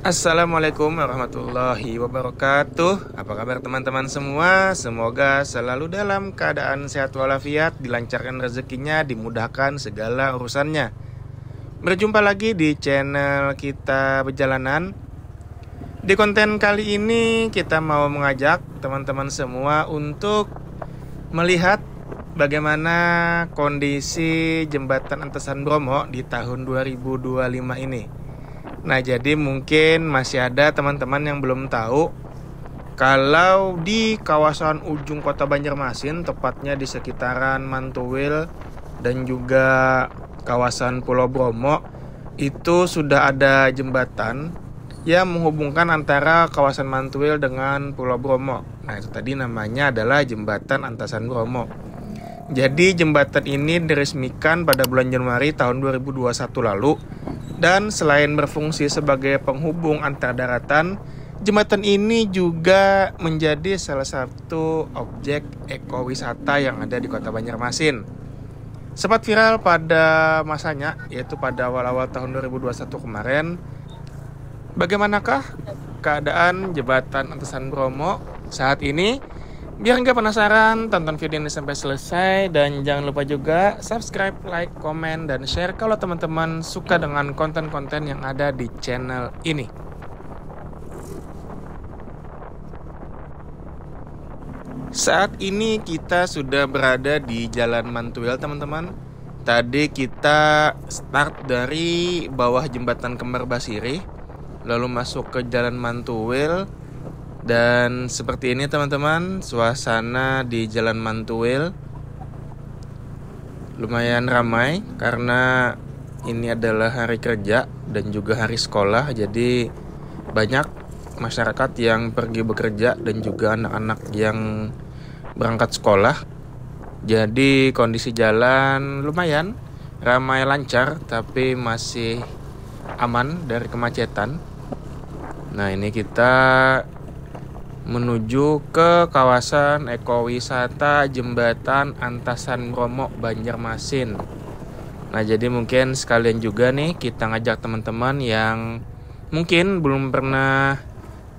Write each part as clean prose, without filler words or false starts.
Assalamualaikum warahmatullahi wabarakatuh. Apa kabar teman-teman semua? Semoga selalu dalam keadaan sehat walafiat, dilancarkan rezekinya, dimudahkan segala urusannya. Berjumpa lagi di channel kita Perjalanan. Di konten kali ini kita mau mengajak teman-teman semua untuk melihat bagaimana kondisi jembatan Antasan Bromo di tahun 2025 ini. Nah, jadi mungkin masih ada teman-teman yang belum tahu kalau di kawasan ujung kota Banjarmasin, tepatnya di sekitaran Mantuwil dan juga kawasan Pulau Bromo, itu sudah ada jembatan yang menghubungkan antara kawasan Mantuwil dengan Pulau Bromo. Nah, itu tadi namanya adalah jembatan Antasan Bromo. Jadi jembatan ini diresmikan pada bulan Januari tahun 2021 lalu. Dan selain berfungsi sebagai penghubung antar daratan, jembatan ini juga menjadi salah satu objek ekowisata yang ada di kota Banjarmasin. Sempat viral pada masanya, yaitu pada awal-awal tahun 2021 kemarin. Bagaimanakah keadaan jembatan Antasan Bromo saat ini? Biar nggak penasaran, tonton video ini sampai selesai. Dan jangan lupa juga subscribe, like, komen, dan share kalau teman-teman suka dengan konten-konten yang ada di channel ini. Saat ini kita sudah berada di Jalan Mantuwil, teman-teman. Tadi kita start dari bawah jembatan Kembar Basiri, lalu masuk ke Jalan Mantuwil. Dan seperti ini teman-teman, suasana di Jalan Mantuwil lumayan ramai karena ini adalah hari kerja dan juga hari sekolah. Jadi banyak masyarakat yang pergi bekerja dan juga anak-anak yang berangkat sekolah. Jadi kondisi jalan lumayan ramai lancar, tapi masih aman dari kemacetan. Nah, ini kita menuju ke kawasan ekowisata Jembatan Antasan Bromo Banjarmasin. Nah, jadi mungkin sekalian juga nih kita ngajak teman-teman yang mungkin belum pernah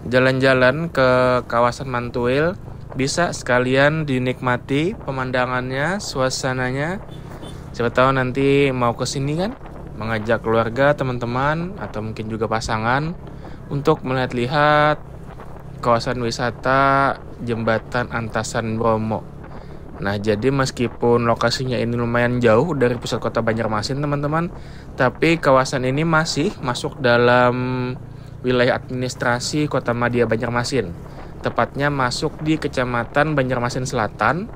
jalan-jalan ke kawasan Mantuwil, bisa sekalian dinikmati pemandangannya, suasananya. Siapa tahu nanti mau ke sini kan, mengajak keluarga, teman-teman, atau mungkin juga pasangan untuk melihat-lihat kawasan wisata Jembatan Antasan Bromo. Nah, jadi meskipun lokasinya ini lumayan jauh dari pusat kota Banjarmasin, teman-teman, tapi kawasan ini masih masuk dalam wilayah administrasi Kota Madya Banjarmasin. Tepatnya masuk di Kecamatan Banjarmasin Selatan,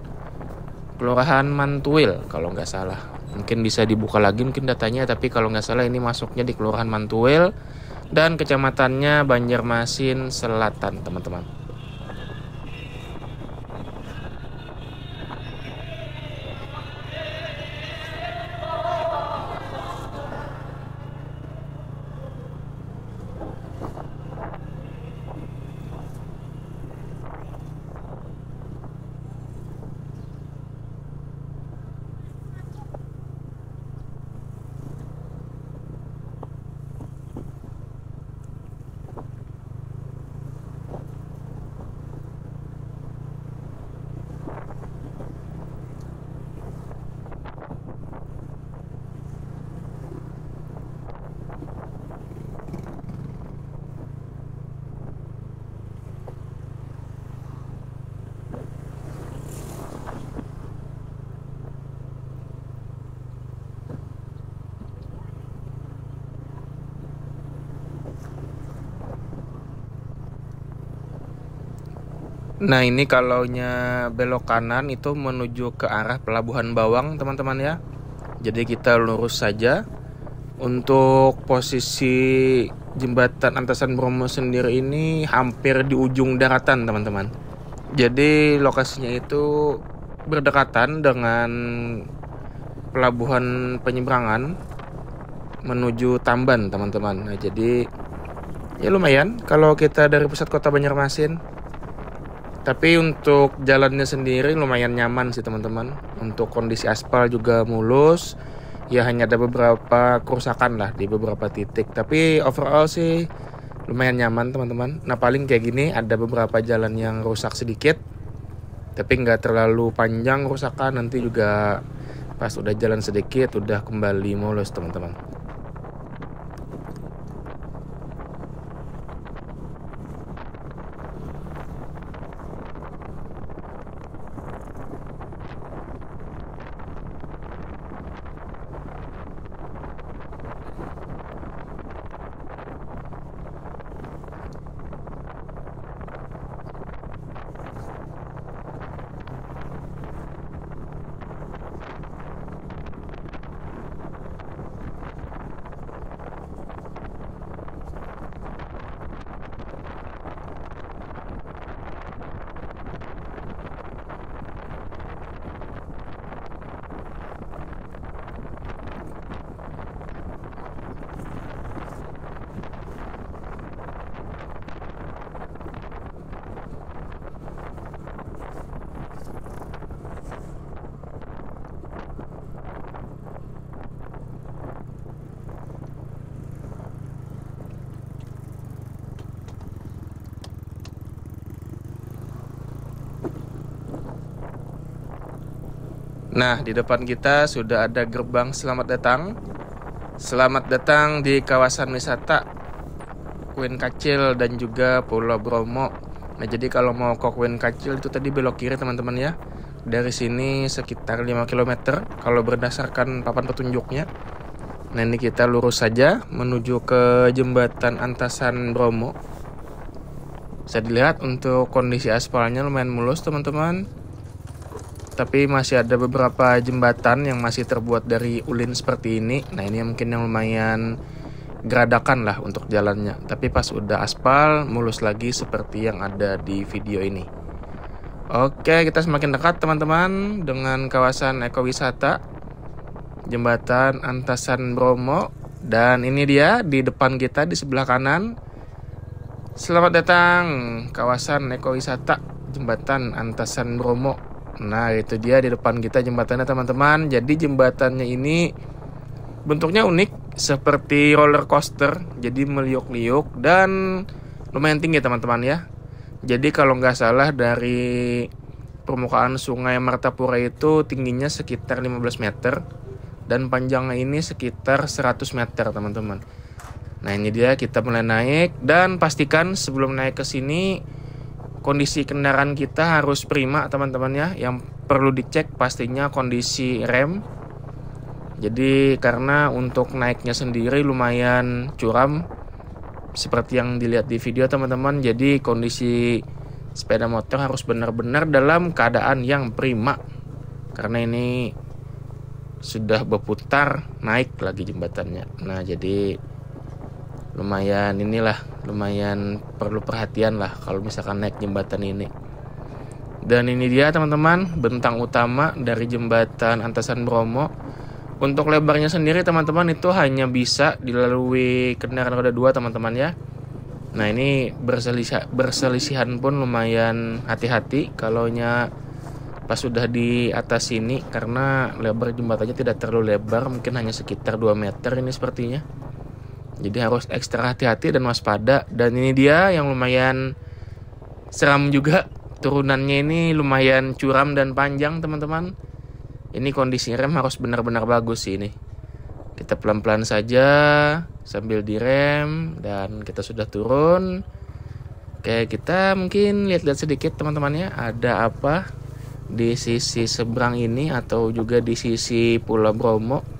Kelurahan Mantuwil kalau nggak salah. Mungkin bisa dibuka lagi mungkin datanya, tapi kalau nggak salah ini masuknya di Kelurahan Mantuwil dan kecamatannya Banjarmasin Selatan, teman-teman. Nah, ini kalaunya belok kanan itu menuju ke arah Pelabuhan Bawang, teman-teman ya. Jadi kita lurus saja. Untuk posisi jembatan Antasan Bromo sendiri ini hampir di ujung daratan, teman-teman. Jadi lokasinya itu berdekatan dengan pelabuhan penyeberangan menuju Tamban, teman-teman. Nah, jadi ya lumayan kalau kita dari pusat kota Banjarmasin. Tapi untuk jalannya sendiri lumayan nyaman sih teman-teman. Untuk kondisi aspal juga mulus. Ya hanya ada beberapa kerusakan lah di beberapa titik. Tapi overall sih lumayan nyaman teman-teman. Nah paling kayak gini ada beberapa jalan yang rusak sedikit, tapi nggak terlalu panjang rusakan, nanti juga pas udah jalan sedikit udah kembali mulus teman-teman. Nah, di depan kita sudah ada gerbang selamat datang. Selamat datang di kawasan wisata Kuin Kacil dan juga Pulau Bromo. Nah, jadi kalau mau ke Kuin Kacil itu tadi belok kiri teman-teman ya. Dari sini sekitar 5 km kalau berdasarkan papan petunjuknya. Nah, ini kita lurus saja menuju ke jembatan Antasan Bromo. Bisa dilihat untuk kondisi aspalnya lumayan mulus teman-teman. Tapi masih ada beberapa jembatan yang masih terbuat dari ulin seperti ini. Nah ini mungkin yang lumayan geradakan lah untuk jalannya. Tapi pas udah aspal mulus lagi seperti yang ada di video ini. Oke, kita semakin dekat teman-teman dengan kawasan ekowisata Jembatan Antasan Bromo. Dan ini dia di depan kita di sebelah kanan. Selamat datang kawasan ekowisata Jembatan Antasan Bromo. Nah itu dia di depan kita jembatannya teman-teman. Jadi jembatannya ini bentuknya unik seperti roller coaster. Jadi meliuk-liuk dan lumayan tinggi teman-teman ya. Jadi kalau nggak salah dari permukaan sungai Martapura itu tingginya sekitar 15 meter. Dan panjangnya ini sekitar 100 meter teman-teman. Nah ini dia kita mulai naik. Dan pastikan sebelum naik ke sini kondisi kendaraan kita harus prima teman-teman ya. Yang perlu dicek pastinya kondisi rem. Jadi karena untuk naiknya sendiri lumayan curam seperti yang dilihat di video teman-teman. Jadi kondisi sepeda motor harus benar-benar dalam keadaan yang prima. Karena ini sudah berputar naik lagi jembatannya. Nah jadi lumayan perlu perhatian lah kalau misalkan naik jembatan ini. Dan ini dia teman-teman bentang utama dari jembatan Antasan Bromo. Untuk lebarnya sendiri teman-teman itu hanya bisa dilalui kendaraan roda 2 teman-teman ya. Nah ini berselisihan pun lumayan hati-hati kalaunya pas sudah di atas sini. Karena lebar jembatannya tidak terlalu lebar, mungkin hanya sekitar 2 meter ini sepertinya. Jadi harus ekstra hati-hati dan waspada. Dan ini dia yang lumayan seram juga. Turunannya ini lumayan curam dan panjang teman-teman. Ini kondisi rem harus benar-benar bagus sih ini. Kita pelan-pelan saja sambil direm. Dan kita sudah turun. Oke, kita mungkin lihat-lihat sedikit teman-teman ya. Ada apa di sisi seberang ini atau juga di sisi Pulau Bromo.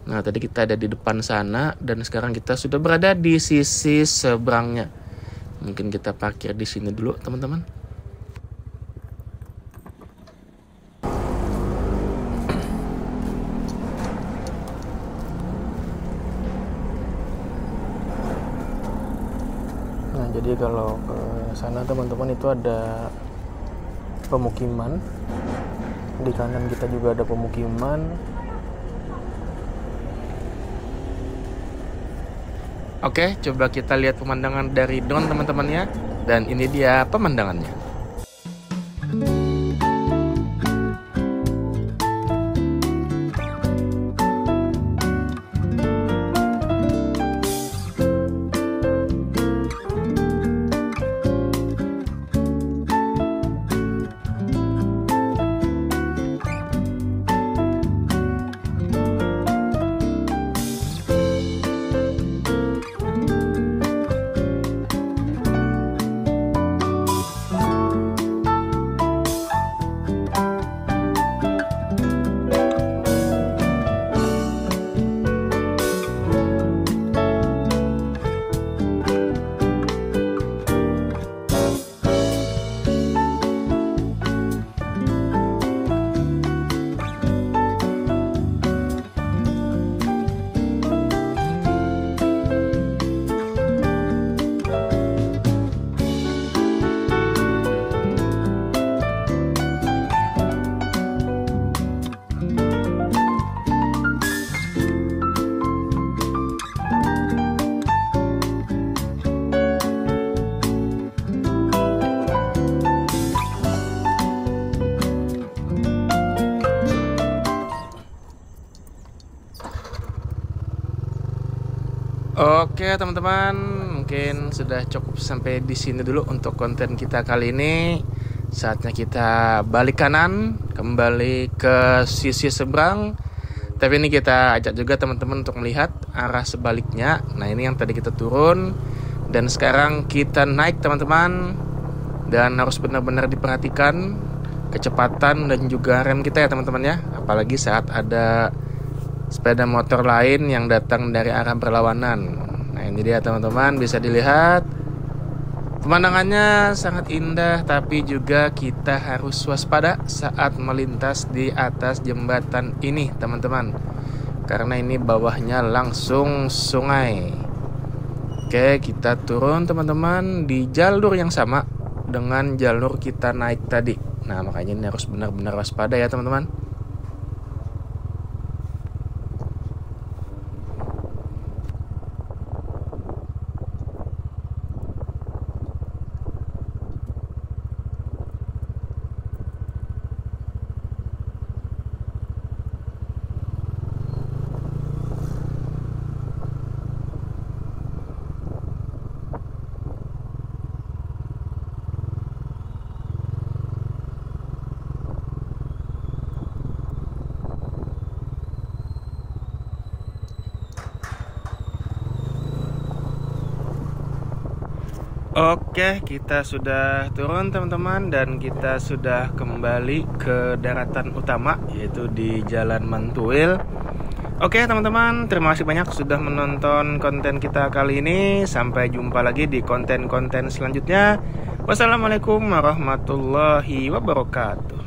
Nah tadi kita ada di depan sana dan sekarang kita sudah berada di sisi seberangnya. Mungkin kita parkir di sini dulu teman-teman. Nah jadi kalau ke sana teman-teman itu ada pemukiman. Di kanan kita juga ada pemukiman. Oke, coba kita lihat pemandangan dari drone teman-teman ya. Dan ini dia pemandangannya. Oke teman-teman, mungkin sudah cukup sampai di sini dulu untuk konten kita kali ini. Saatnya kita balik kanan, kembali ke sisi seberang. Tapi ini kita ajak juga teman-teman untuk melihat arah sebaliknya. Nah ini yang tadi kita turun, dan sekarang kita naik teman-teman. Dan harus benar-benar diperhatikan kecepatan dan juga rem kita ya teman-teman ya. Apalagi saat ada sepeda motor lain yang datang dari arah berlawanan. Nah ini dia teman-teman, bisa dilihat pemandangannya sangat indah, tapi juga kita harus waspada saat melintas di atas jembatan ini teman-teman, karena ini bawahnya langsung sungai. Oke, kita turun teman-teman di jalur yang sama dengan jalur kita naik tadi. Nah makanya ini harus benar-benar waspada ya teman-teman. Oke, kita sudah turun teman-teman, dan kita sudah kembali ke daratan utama, yaitu di Jalan Mantuil. Oke teman-teman, terima kasih banyak sudah menonton konten kita kali ini. Sampai jumpa lagi di konten-konten selanjutnya. Wassalamualaikum warahmatullahi wabarakatuh.